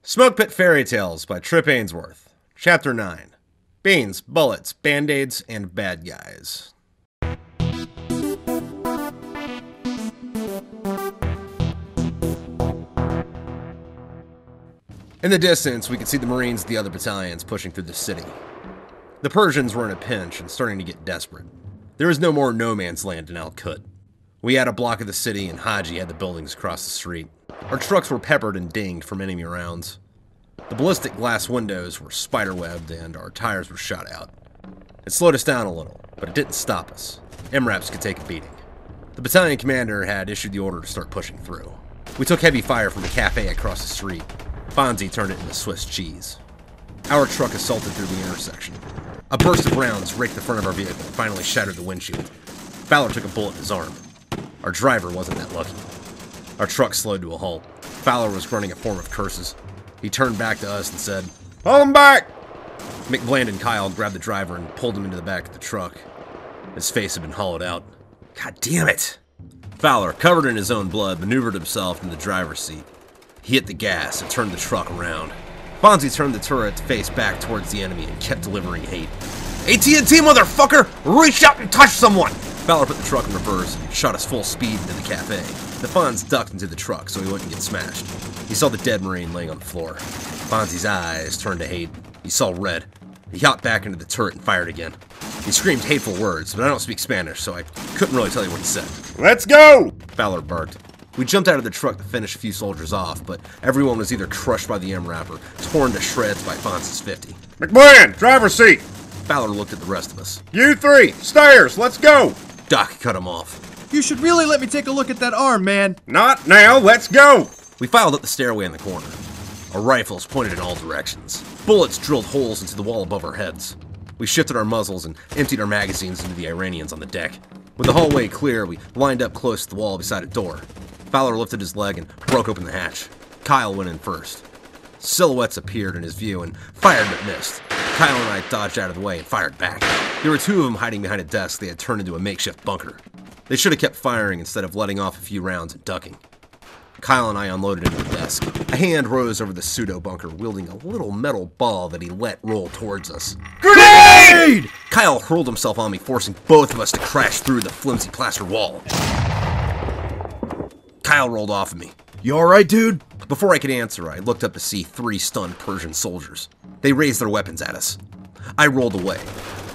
Smokepit Fairytales by Trip Ainsworth. Chapter 9. Beans, Bullets, Bandaids, and Bad Guys. In the distance, we could see the Marines of the other battalions pushing through the city. The Persians were in a pinch and starting to get desperate. There was no more no man's land in Al-Qut. We had a block of the city, and Haji had the buildings across the street. Our trucks were peppered and dinged from enemy rounds. The ballistic glass windows were spiderwebbed, and our tires were shot out. It slowed us down a little, but it didn't stop us. MRAPs could take a beating. The battalion commander had issued the order to start pushing through. We took heavy fire from a cafe across the street. Fonzie turned it into Swiss cheese. Our truck assaulted through the intersection. A burst of rounds raked the front of our vehicle and finally shattered the windshield. Fowler took a bullet in his arm. Our driver wasn't that lucky. Our truck slowed to a halt. Fowler was grunting a form of curses. He turned back to us and said, "Pull him back!" McBland and Kyle grabbed the driver and pulled him into the back of the truck. His face had been hollowed out. God damn it! Fowler, covered in his own blood, maneuvered himself into the driver's seat. He hit the gas and turned the truck around. Fonzie turned the turret to face back towards the enemy and kept delivering hate. AT&T, motherfucker! Reach out and touch someone! Fowler put the truck in reverse and shot us full speed into the cafe. The Fonz ducked into the truck so he wouldn't get smashed. He saw the dead Marine laying on the floor. Fonzie's eyes turned to hate. He saw red. He hopped back into the turret and fired again. He screamed hateful words, but I don't speak Spanish, so I couldn't really tell you what he said. "Let's go!" Fowler barked. We jumped out of the truck to finish a few soldiers off, but everyone was either crushed by the MRAP or torn to shreds by Fonz's 50. "McBland, driver's seat!" Fowler looked at the rest of us. "You three, stairs, let's go!" Doc cut him off. "You should really let me take a look at that arm, man." "Not now, let's go!" We filed up the stairway in the corner. Our rifles pointed in all directions. Bullets drilled holes into the wall above our heads. We shifted our muzzles and emptied our magazines into the Iranians on the deck. With the hallway clear, we lined up close to the wall beside a door. Fowler lifted his leg and broke open the hatch. Kyle went in first. Silhouettes appeared in his view and fired but missed. Kyle and I dodged out of the way and fired back. There were two of them hiding behind a desk they had turned into a makeshift bunker. They should have kept firing instead of letting off a few rounds and ducking. Kyle and I unloaded into the desk. A hand rose over the pseudo-bunker, wielding a little metal ball that he let roll towards us. "Grenade!" Kyle hurled himself on me, forcing both of us to crash through the flimsy plaster wall. Kyle rolled off of me. "You alright, dude?" Before I could answer, I looked up to see three stunned Persian soldiers. They raised their weapons at us. I rolled away.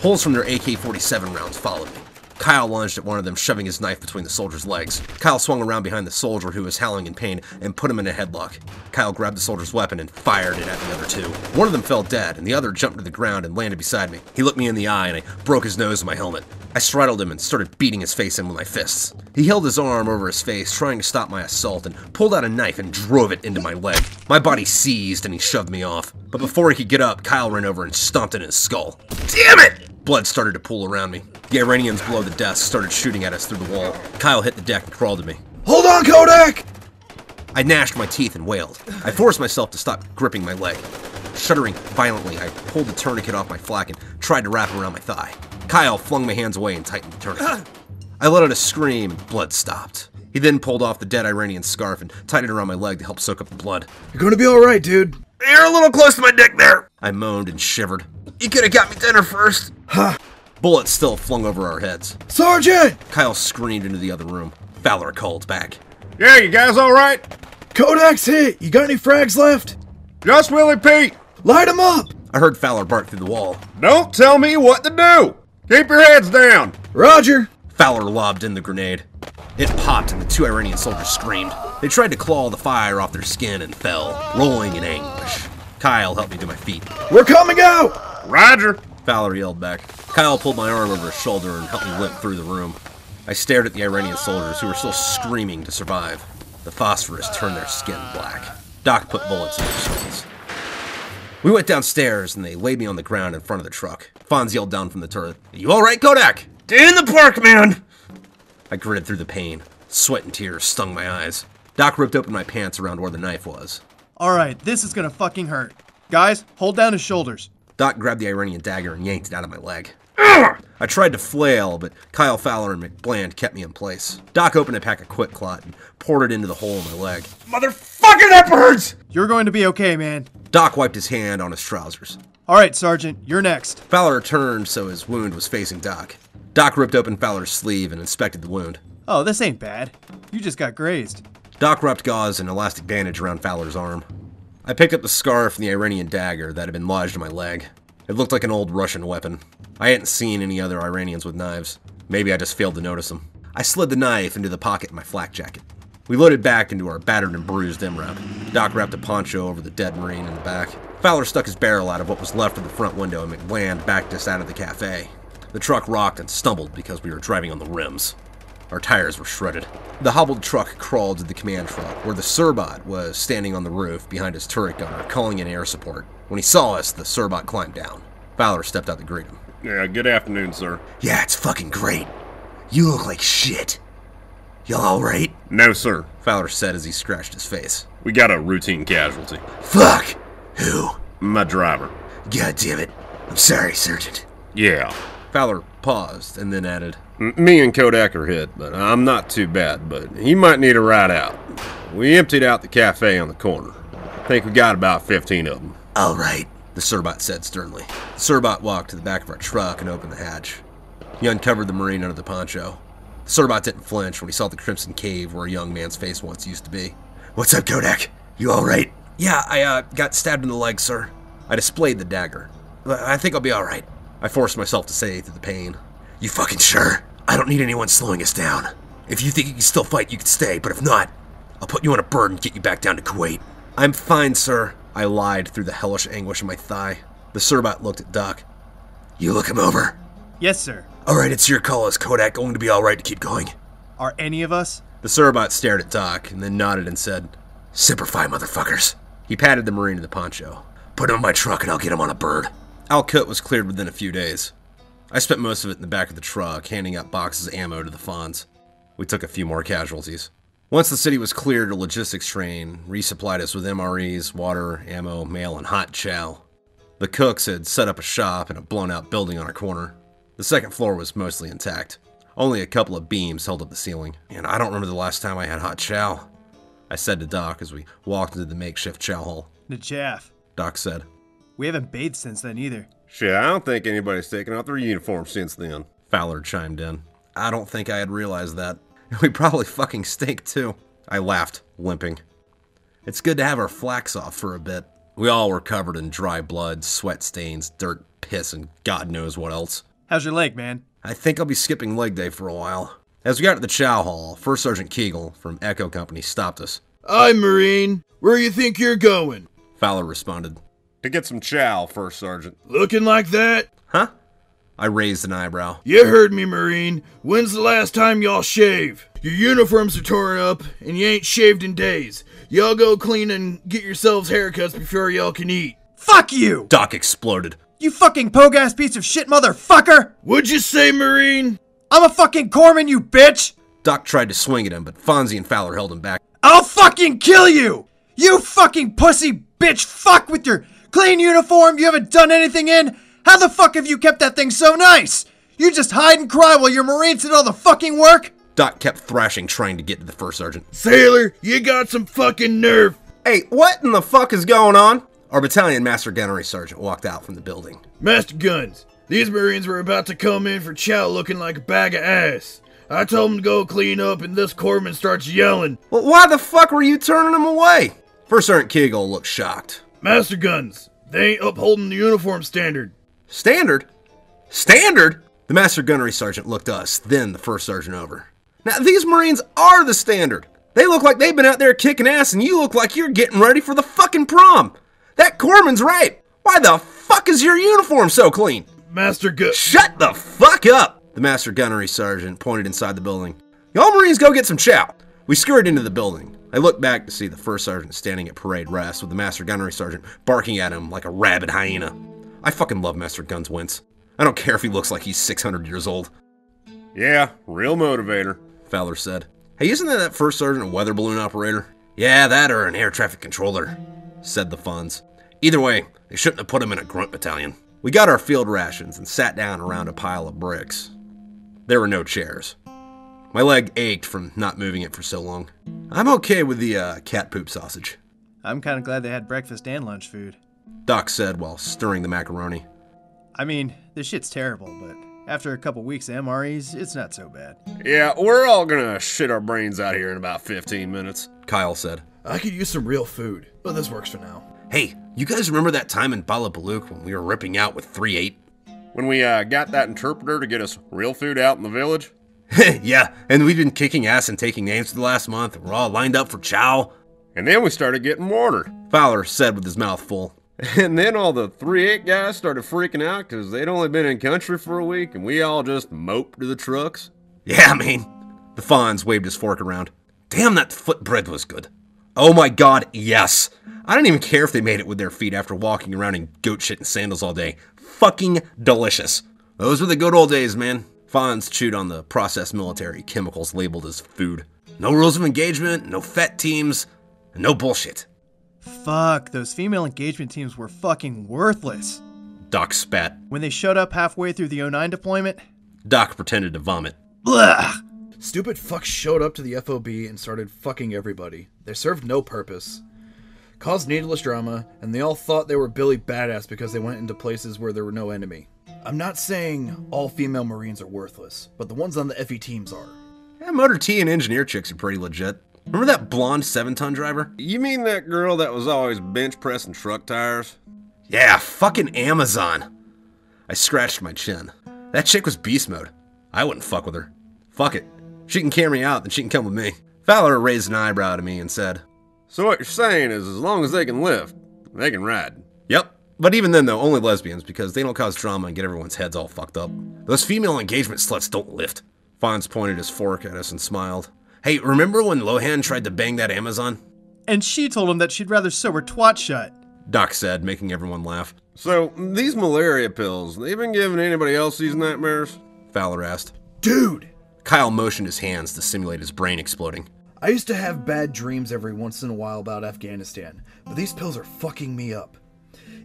Holes from their AK-47 rounds followed me. Kyle lunged at one of them, shoving his knife between the soldier's legs. Kyle swung around behind the soldier, who was howling in pain, and put him in a headlock. Kyle grabbed the soldier's weapon and fired it at the other two. One of them fell dead, and the other jumped to the ground and landed beside me. He looked me in the eye, and I broke his nose with my helmet. I straddled him and started beating his face in with my fists. He held his arm over his face, trying to stop my assault, and pulled out a knife and drove it into my leg. My body seized, and he shoved me off. But before he could get up, Kyle ran over and stomped in his skull. Damn it! Blood started to pool around me. The Iranians below the desk started shooting at us through the wall. Kyle hit the deck and crawled to me. "Hold on, Kodak!" I gnashed my teeth and wailed. I forced myself to stop gripping my leg. Shuddering violently, I pulled the tourniquet off my flak and tried to wrap it around my thigh. Kyle flung my hands away and tightened the tourniquet. I let out a scream and blood stopped. He then pulled off the dead Iranian scarf and tied it around my leg to help soak up the blood. "You're gonna be alright, dude." "You're a little close to my dick there," I moaned and shivered. "You could have got me dinner first." "Huh." Bullets still flung over our heads. "Sergeant!" Kyle screamed into the other room. Fowler called back. "Yeah, you guys all right?" "Kodak's hit. You got any frags left?" "Just Willie Pete." "Light him up!" I heard Fowler bark through the wall. "Don't tell me what to do. Keep your heads down." "Roger." Fowler lobbed in the grenade. It popped and the two Iranian soldiers screamed. They tried to claw the fire off their skin and fell, rolling in anguish. Kyle helped me to my feet. "We're coming out!" "Roger." Fowler yelled back. Kyle pulled my arm over his shoulder and helped me limp through the room. I stared at the Iranian soldiers, who were still screaming to survive. The phosphorus turned their skin black. Doc put bullets in their skulls. We went downstairs, and they laid me on the ground in front of the truck. Fonz yelled down from the turret, "You all right, Kodak?" "In the park, man!" I gritted through the pain. Sweat and tears stung my eyes. Doc ripped open my pants around where the knife was. "Alright, this is gonna fucking hurt. Guys, hold down his shoulders." Doc grabbed the Iranian dagger and yanked it out of my leg. I tried to flail, but Kyle Fowler and McBland kept me in place. Doc opened a pack of Quick Clot and poured it into the hole in my leg. Motherfucker, that burns! You're going to be okay, man. Doc wiped his hand on his trousers. All right, Sergeant, you're next. Fowler turned so his wound was facing Doc. Doc ripped open Fowler's sleeve and inspected the wound. Oh, this ain't bad. You just got grazed. Doc wrapped gauze and elastic bandage around Fowler's arm. I picked up the scarf and the Iranian dagger that had been lodged in my leg. It looked like an old Russian weapon. I hadn't seen any other Iranians with knives. Maybe I just failed to notice them. I slid the knife into the pocket of my flak jacket. We loaded back into our battered and bruised MRAP. Doc wrapped a poncho over the dead Marine in the back. Fowler stuck his barrel out of what was left of the front window and McBland backed us out of the cafe. The truck rocked and stumbled because we were driving on the rims. Our tires were shredded. The hobbled truck crawled to the command truck, where the Surbot was standing on the roof behind his turret gunner, calling in air support. When he saw us, the Surbot climbed down. Fowler stepped out to greet him. Yeah, good afternoon, sir. Yeah, it's fucking great. You look like shit. Y'all alright? No, sir. Fowler said as he scratched his face. We got a routine casualty. Fuck! Who? My driver. God damn it. I'm sorry, Sergeant. Yeah. Fowler paused and then added, Me and Kodak are hit, but I'm not too bad, but he might need a ride out. We emptied out the cafe on the corner. I think we got about 15 of them. Alright. the Surbot said sternly. The Surbot walked to the back of our truck and opened the hatch. He uncovered the Marine under the poncho. The Surbot didn't flinch when he saw the crimson cave where a young man's face once used to be. What's up, Kodak? You alright? Yeah, I got stabbed in the leg, sir. I displayed the dagger. I think I'll be alright. I forced myself to say through the pain. You fucking sure? I don't need anyone slowing us down. If you think you can still fight, you can stay, but if not, I'll put you on a bird and get you back down to Kuwait. I'm fine, sir. I lied through the hellish anguish in my thigh. The Surbot looked at Doc. You look him over. Yes, sir. Alright, it's your call. Is Kodak going to be alright to keep going? Are any of us? The Surbot stared at Doc and then nodded and said, Simplify, motherfuckers. He patted the Marine in the poncho. Put him in my truck and I'll get him on a bird. Al-Kut was cleared within a few days. I spent most of it in the back of the truck, handing out boxes of ammo to the Fonz. We took a few more casualties. Once the city was cleared, a logistics train resupplied us with MREs, water, ammo, mail, and hot chow. The cooks had set up a shop in a blown-out building on our corner. The second floor was mostly intact. Only a couple of beams held up the ceiling. And I don't remember the last time I had hot chow, I said to Doc as we walked into the makeshift chow hall. Najaf. Doc said, We haven't bathed since then either. Shit, I don't think anybody's taken off their uniform since then. Fowler chimed in. I don't think I had realized that. We probably fucking stink too. I laughed, limping. It's good to have our flax off for a bit. We all were covered in dry blood, sweat stains, dirt, piss, and God knows what else. How's your leg, man? I think I'll be skipping leg day for a while. As we got to the chow hall, First Sergeant Kegel from Echo Company stopped us. Aye, Marine. Where you think you're going? Fowler responded. To get some chow, First Sergeant. Looking like that? Huh? I raised an eyebrow. You heard me, Marine. When's the last time y'all shave? Your uniforms are torn up, and you ain't shaved in days. Y'all go clean and get yourselves haircuts before y'all can eat. Fuck you! Doc exploded. You fucking pogue-ass piece of shit motherfucker! What'd you say, Marine? I'm a fucking corpsman, you bitch! Doc tried to swing at him, but Fonzie and Fowler held him back. I'll fucking kill you! You fucking pussy bitch fuck with your clean uniform you haven't done anything in! How the fuck have you kept that thing so nice? You just hide and cry while your Marines did all the fucking work? Doc kept thrashing, trying to get to the First Sergeant. Sailor, you got some fucking nerve. Hey, what in the fuck is going on? Our battalion master gunnery sergeant walked out from the building. Master Guns, these Marines were about to come in for chow looking like a bag of ass. I told them to go clean up and this corpsman starts yelling. Well, why the fuck were you turning them away? First Sergeant Kegel looked shocked. Master Guns, they ain't upholding the uniform standard. Standard? Standard? The master gunnery sergeant looked us, then the first sergeant over. Now, these Marines are the standard. They look like they've been out there kicking ass, and you look like you're getting ready for the fucking prom. That corpsman's right. Why the fuck is your uniform so clean? Master Gun... Shut the fuck up! The master gunnery sergeant pointed inside the building. Y'all Marines go get some chow. We scurried into the building. I looked back to see the first sergeant standing at parade rest with the master gunnery sergeant barking at him like a rabid hyena. I fucking love Master Guns Wince. I don't care if he looks like he's 600 years old. Yeah, real motivator, Fowler said. Hey, isn't that first sergeant a weather balloon operator? Yeah, that or an air traffic controller, said the Fonz. Either way, they shouldn't have put him in a grunt battalion. We got our field rations and sat down around a pile of bricks. There were no chairs. My leg ached from not moving it for so long. I'm okay with the cat poop sausage, I'm kind of glad they had breakfast and lunch food. Doc said while stirring the macaroni. I mean, this shit's terrible, but after a couple weeks of MREs, it's not so bad. Yeah, we're all gonna shit our brains out here in about 15 minutes. Kyle said. I could use some real food, but this works for now. Hey, you guys remember that time in Balabalook when we were ripping out with 3-8? When we got that interpreter to get us real food out in the village? Yeah, and we've been kicking ass and taking names for the last month, and we're all lined up for chow. And then we started getting water. Fowler said with his mouth full. And then all the 3-8 guys started freaking out because they'd only been in country for a week and we all just moped to the trucks. Yeah, man. The Fonz waved his fork around. Damn, that foot bread was good. Oh my god, yes. I don't even care if they made it with their feet after walking around in goat shit and sandals all day. Fucking delicious. Those were the good old days, man. Fonz chewed on the processed military chemicals labeled as food. No rules of engagement, no fet teams, and no bullshit. Fuck, those female engagement teams were fucking worthless. Doc spat. When they showed up halfway through the 09 deployment, Doc pretended to vomit. blah! Stupid fucks showed up to the FOB and started fucking everybody. They served no purpose, caused needless drama, and they all thought they were Billy Badass because they went into places where there were no enemy. I'm not saying all female Marines are worthless, but the ones on the FE teams are. Yeah, Motor T and engineer chicks are pretty legit. Remember that blonde 7-ton driver? You mean that girl that was always bench pressing truck tires? Yeah, fucking Amazon. I scratched my chin. That chick was beast mode. I wouldn't fuck with her. Fuck it. She can carry me out, then she can come with me. Fowler raised an eyebrow to me and said, So what you're saying is as long as they can lift, they can ride. Yep. But even then, though, only lesbians, because they don't cause drama and get everyone's heads all fucked up. Those female engagement sluts don't lift. Fonz pointed his fork at us and smiled. Hey, remember when Lohan tried to bang that Amazon? And she told him that she'd rather sew her twat shut. Doc said, making everyone laugh. So, these malaria pills, they've been giving anybody else these nightmares? Fowler asked. Dude! Kyle motioned his hands to simulate his brain exploding. I used to have bad dreams every once in a while about Afghanistan, but these pills are fucking me up.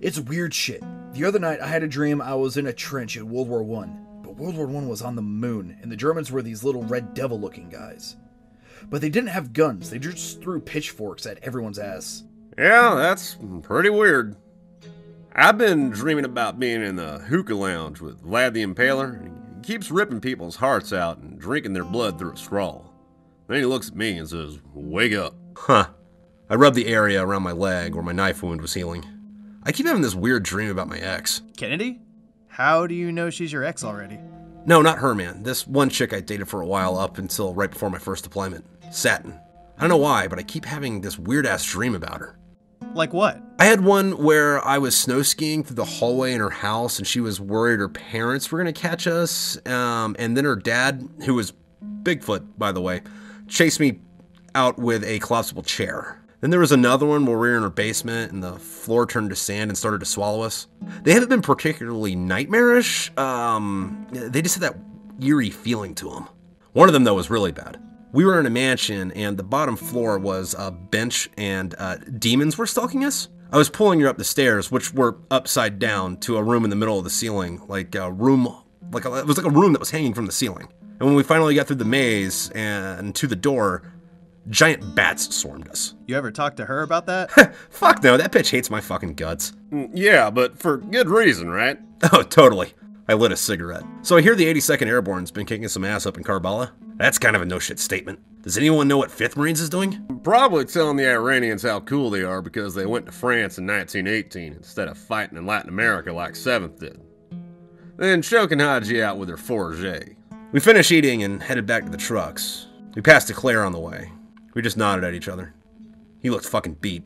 It's weird shit. The other night I had a dream I was in a trench in World War I, but World War I was on the moon, and the Germans were these little red devil looking guys. But they didn't have guns, they just threw pitchforks at everyone's ass. Yeah, that's pretty weird. I've been dreaming about being in the hookah lounge with Vlad the Impaler. He keeps ripping people's hearts out and drinking their blood through a straw. Then he looks at me and says, "Wake up." Huh. I rubbed the area around my leg where my knife wound was healing. I keep having this weird dream about my ex. Kennedy? How do you know she's your ex already? No, not her, man. This one chick I dated for a while up until right before my first deployment. Satin. I don't know why, but I keep having this weird-ass dream about her. Like what? I had one where I was snow skiing through the hallway in her house and she was worried her parents were going to catch us. And then her dad, who was Bigfoot, by the way, chased me out with a collapsible chair. Then there was another one where we were in her basement and the floor turned to sand and started to swallow us. They haven't been particularly nightmarish. They just had that eerie feeling to them. One of them, though, was really bad. We were in a mansion, and the bottom floor was a bench, and demons were stalking us. I was pulling her up the stairs, which were upside down, to a room in the middle of the ceiling, it was like a room that was hanging from the ceiling. And when we finally got through the maze and to the door, giant bats swarmed us. You ever talk to her about that? Fuck no, that bitch hates my fucking guts. Yeah, but for good reason, right? Oh, totally. I lit a cigarette. So I hear the 82nd Airborne's been kicking some ass up in Karbala. That's kind of a no-shit statement. Does anyone know what 5th Marines is doing? Probably telling the Iranians how cool they are because they went to France in 1918 instead of fighting in Latin America like 7th did. Then choking Haji out with her Forget. We finished eating and headed back to the trucks. We passed Eclair on the way. We just nodded at each other. He looked fucking beat.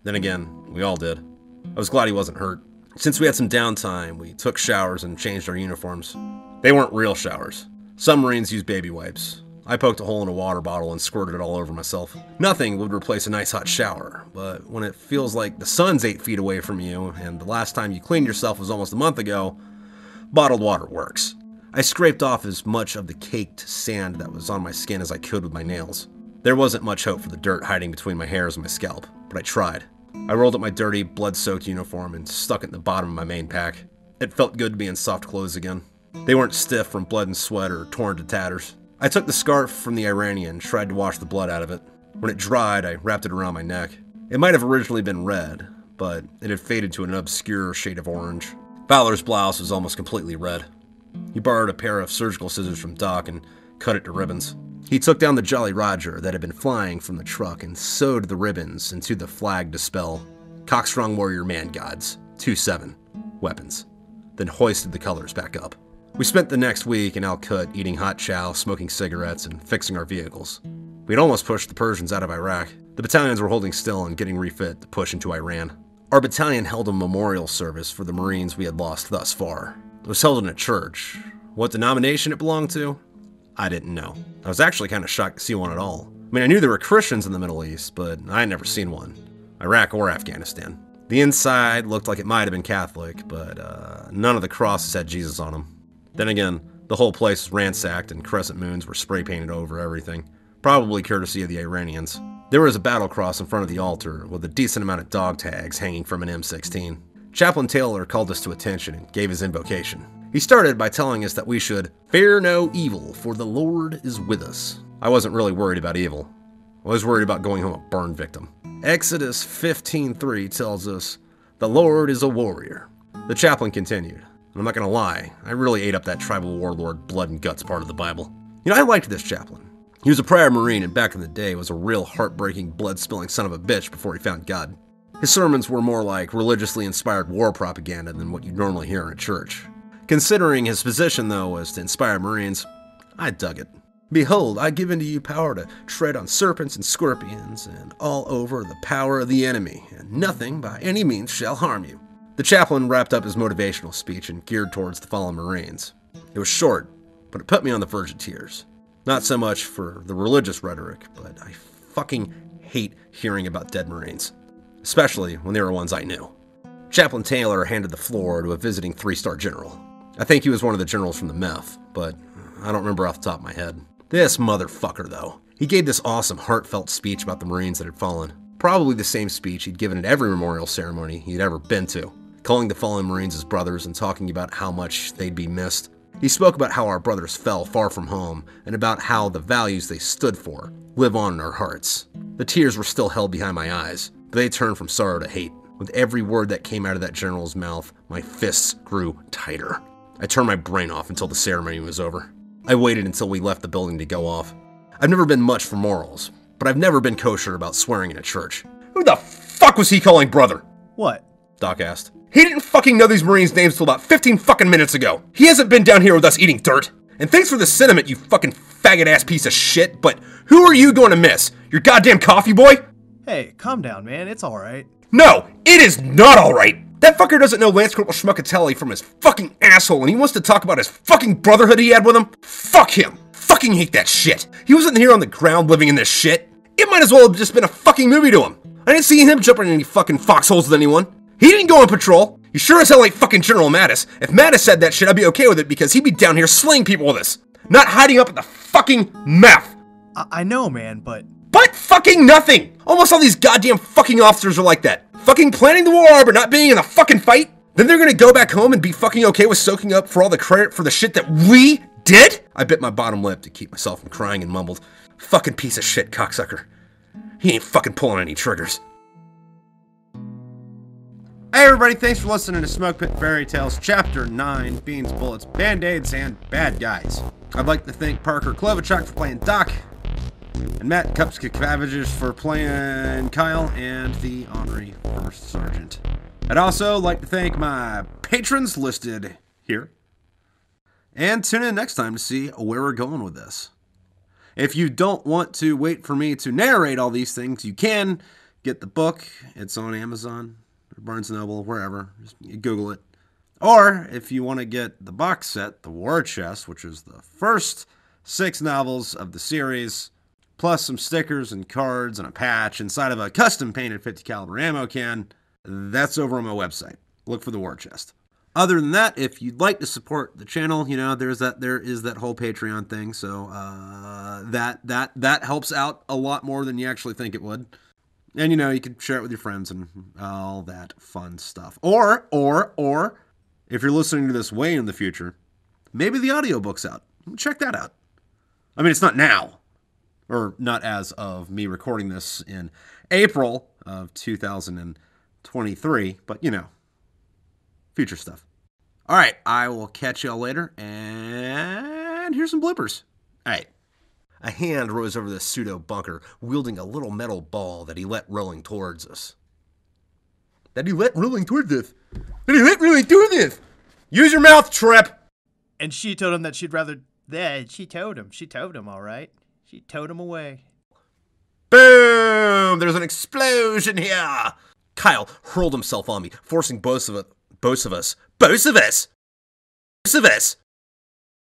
Then again, we all did. I was glad he wasn't hurt. Since we had some downtime, we took showers and changed our uniforms. They weren't real showers. Some Marines use baby wipes. I poked a hole in a water bottle and squirted it all over myself. Nothing would replace a nice hot shower, but when it feels like the sun's 8 feet away from you and the last time you cleaned yourself was almost a month ago, bottled water works. I scraped off as much of the caked sand that was on my skin as I could with my nails. There wasn't much hope for the dirt hiding between my hairs and my scalp, but I tried. I rolled up my dirty, blood-soaked uniform and stuck it in the bottom of my main pack. It felt good to be in soft clothes again. They weren't stiff from blood and sweat or torn to tatters. I took the scarf from the Iranian and tried to wash the blood out of it. When it dried, I wrapped it around my neck. It might have originally been red, but it had faded to an obscure shade of orange. Fowler's blouse was almost completely red. He borrowed a pair of surgical scissors from Doc and cut it to ribbons. He took down the Jolly Roger that had been flying from the truck and sewed the ribbons into the flag to spell Cockstrong Warrior Man Gods, 2-7, weapons, then hoisted the colors back up. We spent the next week in Al-Qut eating hot chow, smoking cigarettes, and fixing our vehicles. We'd almost pushed the Persians out of Iraq. The battalions were holding still and getting refit to push into Iran. Our battalion held a memorial service for the Marines we had lost thus far. It was held in a church. What denomination it belonged to? I didn't know. I was actually kind of shocked to see one at all. I mean, I knew there were Christians in the Middle East, but I had never seen one. Iraq or Afghanistan. The inside looked like it might have been Catholic, but none of the crosses had Jesus on them. Then again, the whole place was ransacked and crescent moons were spray painted over everything, probably courtesy of the Iranians. There was a battle cross in front of the altar with a decent amount of dog tags hanging from an M16. Chaplain Taylor called us to attention and gave his invocation. He started by telling us that we should fear no evil, for the Lord is with us. I wasn't really worried about evil. I was worried about going home a burn victim. Exodus 15:3 tells us, the Lord is a warrior. The chaplain continued. I'm not gonna lie, I really ate up that tribal warlord blood and guts part of the Bible. You know, I liked this chaplain. He was a prior Marine and back in the day was a real heartbreaking, blood-spilling son of a bitch before he found God. His sermons were more like religiously inspired war propaganda than what you'd normally hear in a church. Considering his position, though, was to inspire Marines, I dug it. Behold, I give unto you power to tread on serpents and scorpions, and all over the power of the enemy, and nothing by any means shall harm you. The chaplain wrapped up his motivational speech and geared towards the fallen Marines. It was short, but it put me on the verge of tears. Not so much for the religious rhetoric, but I fucking hate hearing about dead Marines, especially when they were ones I knew. Chaplain Taylor handed the floor to a visiting 3-star general. I think he was one of the generals from the MEF, but I don't remember off the top of my head. This motherfucker, though. He gave this awesome, heartfelt speech about the Marines that had fallen. Probably the same speech he'd given at every memorial ceremony he'd ever been to, calling the fallen Marines his brothers and talking about how much they'd be missed. He spoke about how our brothers fell far from home and about how the values they stood for live on in our hearts. The tears were still held behind my eyes, but they turned from sorrow to hate. With every word that came out of that general's mouth, my fists grew tighter. I turned my brain off until the ceremony was over. I waited until we left the building to go off. I've never been much for morals, but I've never been kosher about swearing in a church. Who the fuck was he calling brother? What? Doc asked. He didn't fucking know these Marines' names till about 15 fucking minutes ago. He hasn't been down here with us eating dirt. And thanks for the sentiment, you fucking faggot-ass piece of shit, but who are you going to miss? Your goddamn coffee boy? Hey, calm down, man. It's alright. No, it is not alright. That fucker doesn't know Lance Corporal Schmuckatelli from his fucking asshole, and he wants to talk about his fucking brotherhood he had with him? Fuck him. Fucking hate that shit. He wasn't here on the ground living in this shit. It might as well have just been a fucking movie to him. I didn't see him jumping in any fucking foxholes with anyone. He didn't go on patrol. You sure as hell ain't fucking General Mattis. If Mattis said that shit, I'd be okay with it because he'd be down here slaying people with us. Not hiding up at the fucking mouth. I know, man, but... But fucking nothing! Almost all these goddamn fucking officers are like that. Fucking planning the war but not being in the fucking fight. Then they're gonna go back home and be fucking okay with soaking up for all the credit for the shit that we did? I bit my bottom lip to keep myself from crying and mumbled, fucking piece of shit, cocksucker. He ain't fucking pulling any triggers. Hey everybody, thanks for listening to Smokepit Fairytales Chapter 9, Beans, Bullets, Bandaids, and Bad Guys. I'd like to thank Parker Klobuchar for playing Doc, and Matt Kupskavages for playing Kyle and the Honorary First Sergeant. I'd also like to thank my patrons listed here. And tune in next time to see where we're going with this. If you don't want to wait for me to narrate all these things, you can get the book. It's on Amazon, or Barnes & Noble, wherever. Just Google it. Or if you want to get the box set, The War Chest, which is the first 6 novels of the series, plus some stickers and cards and a patch inside of a custom painted 50 caliber ammo can, that's over on my website. Look for The War Chest. Other than that, if you'd like to support the channel, you know, there is that whole Patreon thing, so that helps out a lot more than you actually think it would. And you know, you can share it with your friends and all that fun stuff. Or If you're listening to this way in the future, maybe the audiobook's out. Check that out. I mean, it's not now, or not as of me recording this in April of 2023, but you know, future stuff. All right, I will catch y'all later, and here's some bloopers. All right. A hand rose over the pseudo-bunker, wielding a little metal ball that he let rolling towards us. Use your mouth, Trip! And she told him that she'd rather... She told him, all right. She towed him away. Boom! There's an explosion here! Kyle hurled himself on me, forcing both of us